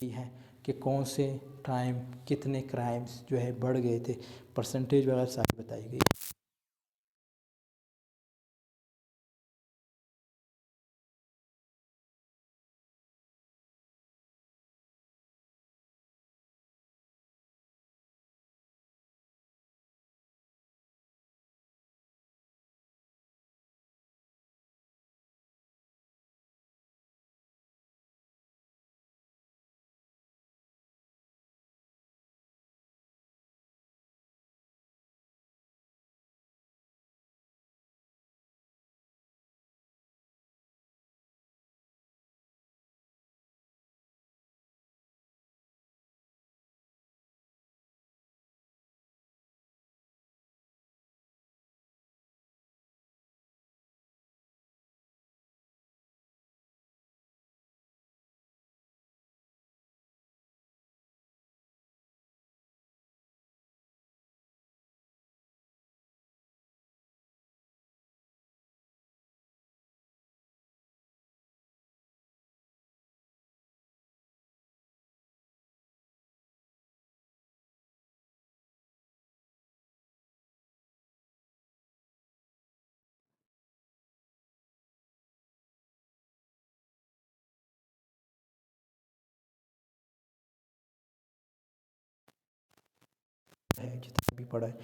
दी है कि कौन से टाइम कितने क्राइम्स जो है बढ़ गए थे, परसेंटेज वगैरह सारी बताई गई है जितना भी पढ़ा है।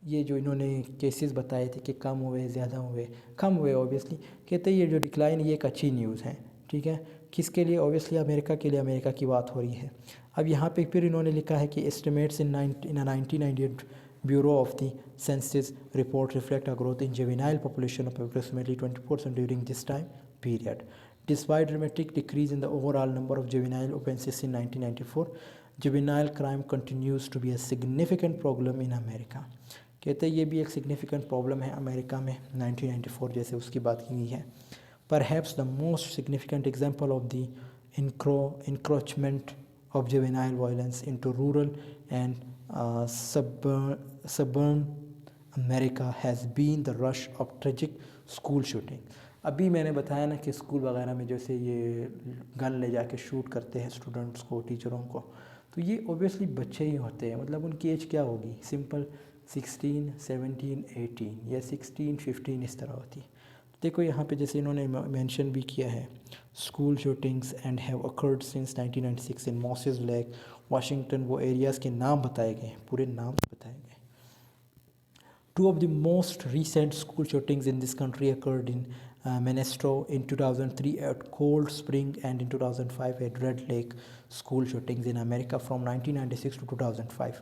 ये जो इन्होंने केसेस बताए थे कि कम हुए ज़्यादा हुए, कम हुए ऑब्वियसली, कहते हैं ये जो डिक्लाइन ये एक अच्छी न्यूज़ है, ठीक है। किसके लिए? ऑब्वियसली अमेरिका के लिए, अमेरिका की बात हो रही है। अब यहाँ पे फिर इन्होंने लिखा है कि estimates in 1998 bureau of the census report reflect a growth in juvenile population of approximately 20% during this time period. Despite dramatic decrease in the overall number of juvenile offenses in 1994, juvenile crime continues to be a significant problem in America. कहते हैं ये भी एक significant problem है America में 1994 जैसे उसकी बात की गई है. Perhaps the most significant example of the encroachment of juvenile violence into rural and suburban America has been the rush of tragic school shooting. अभी मैंने बताया ना कि स्कूल वगैरह में जैसे ये गन ले जाके शूट करते हैं स्टूडेंट्स को, टीचरों को, तो ये ऑब्वियसली बच्चे ही होते हैं। मतलब उनकी एज क्या होगी? सिंपल 16, 17, 18 या 16, 15 इस तरह होती है। देखो यहाँ पे जैसे इन्होंने मेंशन भी किया है, school shootings and have occurred since 1996 in mosses lake Washington. वो एरियाज़ के नाम बताए गए, पूरे नाम बताए गए। Two of the most recent school shootings in this country occurred in Minnesota in 2003 at Cold Spring and in 2005 at Red Lake. School shootings in America from 1996 to 2005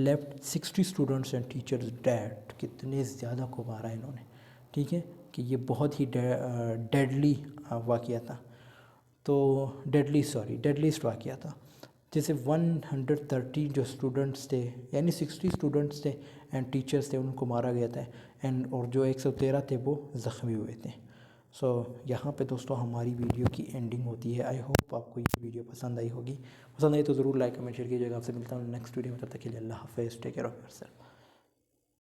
left 60 students and teachers dead. कितने ज़्यादा को मारा इन्होंने, ठीक है, कि ये बहुत ही डेडली वाक़या था। तो डेडलीस्ट वाक़या था। जैसे 130 जो स्टूडेंट्स थे, यानी 60 स्टूडेंट्स थे एंड टीचर्स थे, उनको मारा गया था एंड और जो 113 थे वो ज़ख्मी हुए थे। सो यहाँ पे दोस्तों हमारी वीडियो की एंडिंग होती है। आई होप आपको ये वीडियो पसंद आई होगी। पसंद आई तो ज़रूर लाइक कमेंट शेयर कीजिएगा। आपसे मिलता हूँ नेक्स्ट वीडियो में, तब तक के लिए अल्लाह हाफ़िज़, टेक केयर ऑफ़ योरसेल्फ।